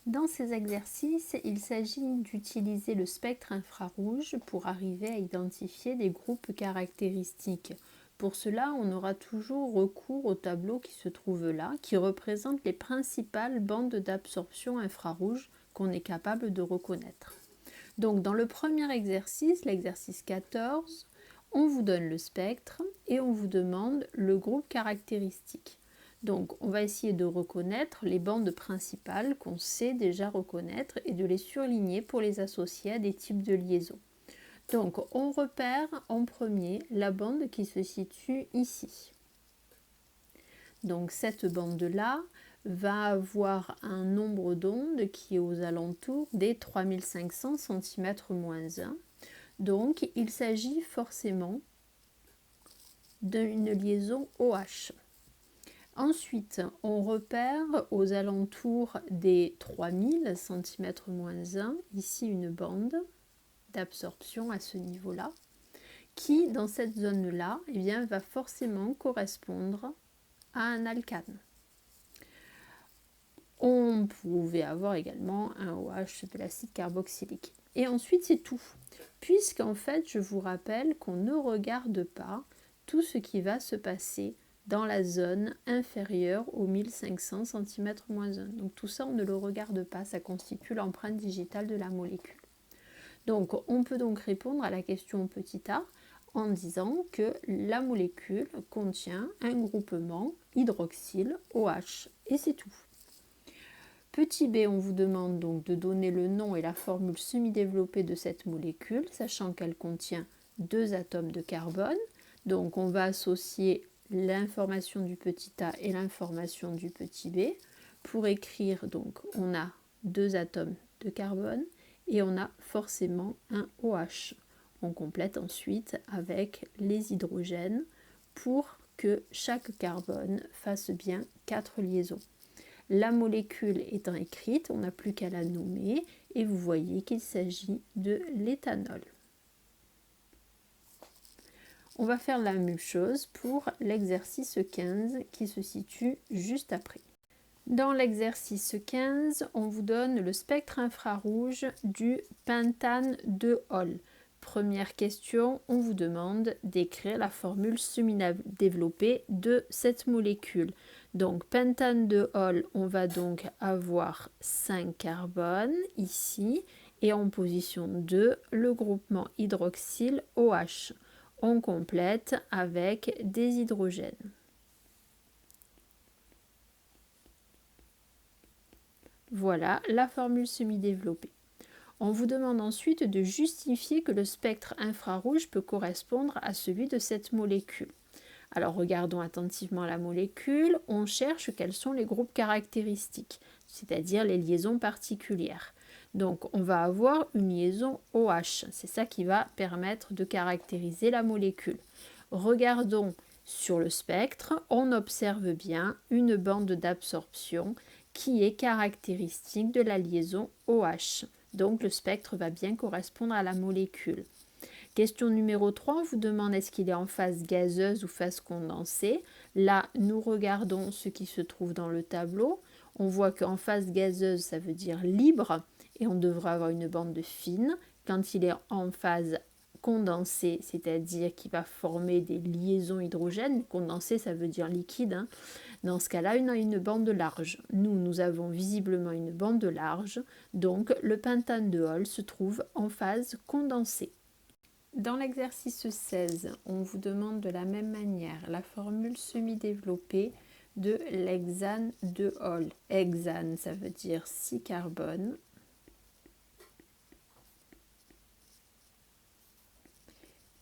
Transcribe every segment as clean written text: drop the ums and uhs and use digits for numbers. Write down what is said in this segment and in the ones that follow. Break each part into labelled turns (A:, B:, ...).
A: Dans ces exercices, il s'agit d'utiliser le spectre infrarouge pour arriver à identifier des groupes caractéristiques. Pour cela, on aura toujours recours au tableau qui se trouve là, qui représente les principales bandes d'absorption infrarouge qu'on est capable de reconnaître. Donc dans le premier exercice, l'exercice 14, on vous donne le spectre et on vous demande le groupe caractéristique. Donc on va essayer de reconnaître les bandes principales qu'on sait déjà reconnaître et de les surligner pour les associer à des types de liaisons. Donc on repère en premier la bande qui se situe ici. Donc cette bande-là va avoir un nombre d'ondes qui est aux alentours des 3500 cm-1. Donc il s'agit forcément d'une liaison OH. Ensuite, on repère aux alentours des 3000 cm-1, ici une bande d'absorption à ce niveau-là, qui dans cette zone-là va forcément correspondre à un alcane. On pouvait avoir également un OH de l'acide carboxylique. Et ensuite, c'est tout. Puisqu'en fait, je vous rappelle qu'on ne regarde pas tout ce qui va se passer dans la zone inférieure aux 1500 cm-1. Donc tout ça, on ne le regarde pas, ça constitue l'empreinte digitale de la molécule. Donc on peut donc répondre à la question petit a en disant que la molécule contient un groupement hydroxyle OH et c'est tout. Petit b, on vous demande donc de donner le nom et la formule semi-développée de cette molécule, sachant qu'elle contient 2 atomes de carbone. Donc on va associer l'information du petit a et l'information du petit b. Pour écrire, donc on a 2 atomes de carbone et on a forcément un OH. On complète ensuite avec les hydrogènes pour que chaque carbone fasse bien 4 liaisons. La molécule étant écrite, on n'a plus qu'à la nommer et vous voyez qu'il s'agit de l'éthanol. On va faire la même chose pour l'exercice 15 qui se situe juste après. Dans l'exercice 15, on vous donne le spectre infrarouge du pentane de Hall. Première question, on vous demande d'écrire la formule semi-développée de cette molécule. Donc pentane de Hall, on va donc avoir 5 carbones ici et en position 2, le groupement hydroxyle OH. On complète avec des hydrogènes. Voilà la formule semi-développée. On vous demande ensuite de justifier que le spectre infrarouge peut correspondre à celui de cette molécule. Alors regardons attentivement la molécule, on cherche quels sont les groupes caractéristiques, c'est-à-dire les liaisons particulières. Donc on va avoir une liaison OH, c'est ça qui va permettre de caractériser la molécule. Regardons sur le spectre, on observe bien une bande d'absorption qui est caractéristique de la liaison OH. Donc le spectre va bien correspondre à la molécule. Question numéro 3, on vous demande est-ce qu'il est en phase gazeuse ou phase condensée. Là, nous regardons ce qui se trouve dans le tableau. On voit qu'en phase gazeuse, ça veut dire libre et on devrait avoir une bande fine. Quand il est en phase condensée, c'est-à-dire qu'il va former des liaisons hydrogènes. Condensé, ça veut dire liquide. Dans ce cas-là, on a une bande large. Nous avons visiblement une bande large, donc le pentane de Hall se trouve en phase condensée. Dans l'exercice 16, on vous demande de la même manière la formule semi-développée de l'hexane de Hall. Hexane, ça veut dire 6 carbones.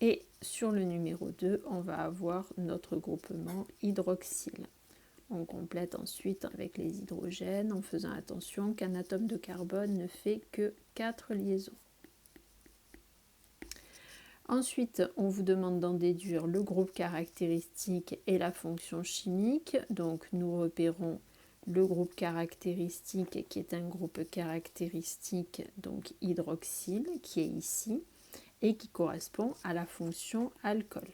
A: Et sur le numéro 2, on va avoir notre groupement hydroxyle. On complète ensuite avec les hydrogènes en faisant attention qu'un atome de carbone ne fait que 4 liaisons. Ensuite, on vous demande d'en déduire le groupe caractéristique et la fonction chimique. Donc nous repérons le groupe caractéristique qui est un groupe caractéristique donc hydroxyle qui est ici et qui correspond à la fonction alcool.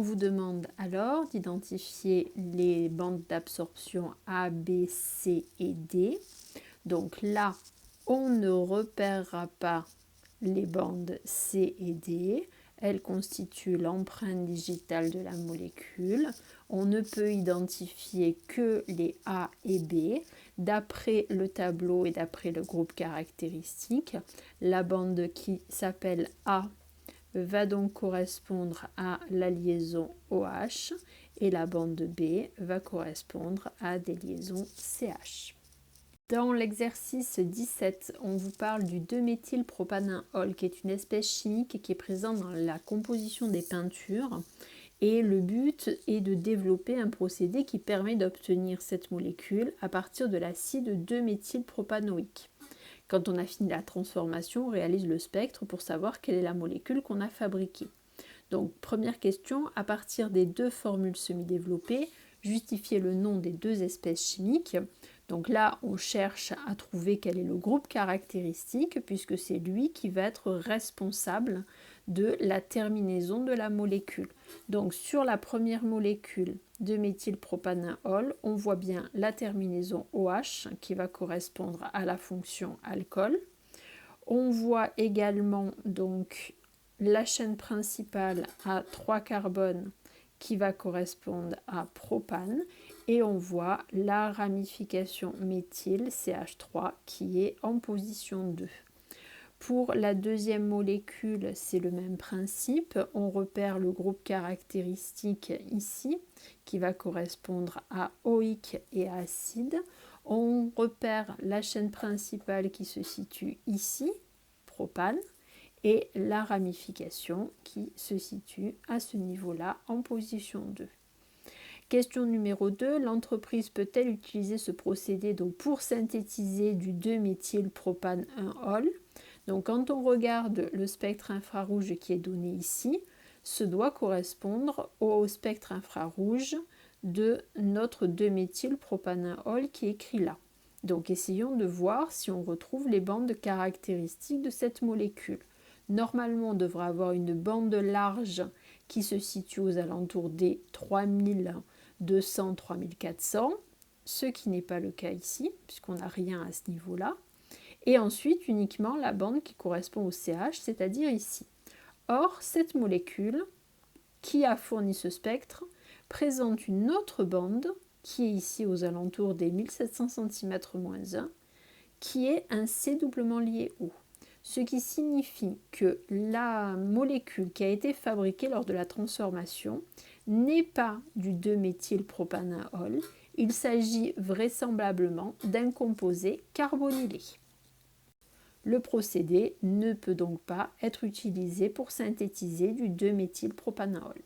A: On vous demande alors d'identifier les bandes d'absorption A, B, C et D. Donc là, on ne repérera pas les bandes C et D. Elles constituent l'empreinte digitale de la molécule. On ne peut identifier que les A et B. D'après le tableau et d'après le groupe caractéristique, la bande qui s'appelle A va donc correspondre à la liaison OH et la bande B va correspondre à des liaisons CH. Dans l'exercice 17, on vous parle du 2-méthylpropanol, qui est une espèce chimique qui est présente dans la composition des peintures. Et le but est de développer un procédé qui permet d'obtenir cette molécule à partir de l'acide 2-méthylpropanoïque. Quand on a fini la transformation, on réalise le spectre pour savoir quelle est la molécule qu'on a fabriquée. Donc, première question, à partir des deux formules semi-développées, justifiez le nom des deux espèces chimiques. Donc là, on cherche à trouver quel est le groupe caractéristique, puisque c'est lui qui va être responsable de la terminaison de la molécule. Donc sur la première molécule de méthylpropanol, on voit bien la terminaison OH qui va correspondre à la fonction alcool. On voit également donc la chaîne principale à 3 carbones qui va correspondre à propane, et on voit la ramification méthyle CH3 qui est en position 2. Pour la deuxième molécule, c'est le même principe. On repère le groupe caractéristique ici, qui va correspondre à oïque et acide. On repère la chaîne principale qui se situe ici, propane, et la ramification qui se situe à ce niveau-là en position 2. Question numéro 2, l'entreprise peut-elle utiliser ce procédé donc pour synthétiser du 2-méthylpropanol? Donc quand on regarde le spectre infrarouge qui est donné ici, ce doit correspondre au spectre infrarouge de notre 2-méthylpropanol qui est écrit là. Donc essayons de voir si on retrouve les bandes caractéristiques de cette molécule. Normalement, on devrait avoir une bande large qui se situe aux alentours des 3200-3400, ce qui n'est pas le cas ici, puisqu'on n'a rien à ce niveau-là. Et ensuite, uniquement la bande qui correspond au CH, c'est-à-dire ici. Or, cette molécule qui a fourni ce spectre présente une autre bande qui est ici aux alentours des 1700 cm-1, qui est un C doublement lié O. Ce qui signifie que la molécule qui a été fabriquée lors de la transformation n'est pas du 2-méthylpropanol, il s'agit vraisemblablement d'un composé carbonylé. Le procédé ne peut donc pas être utilisé pour synthétiser du 2-méthylpropanol.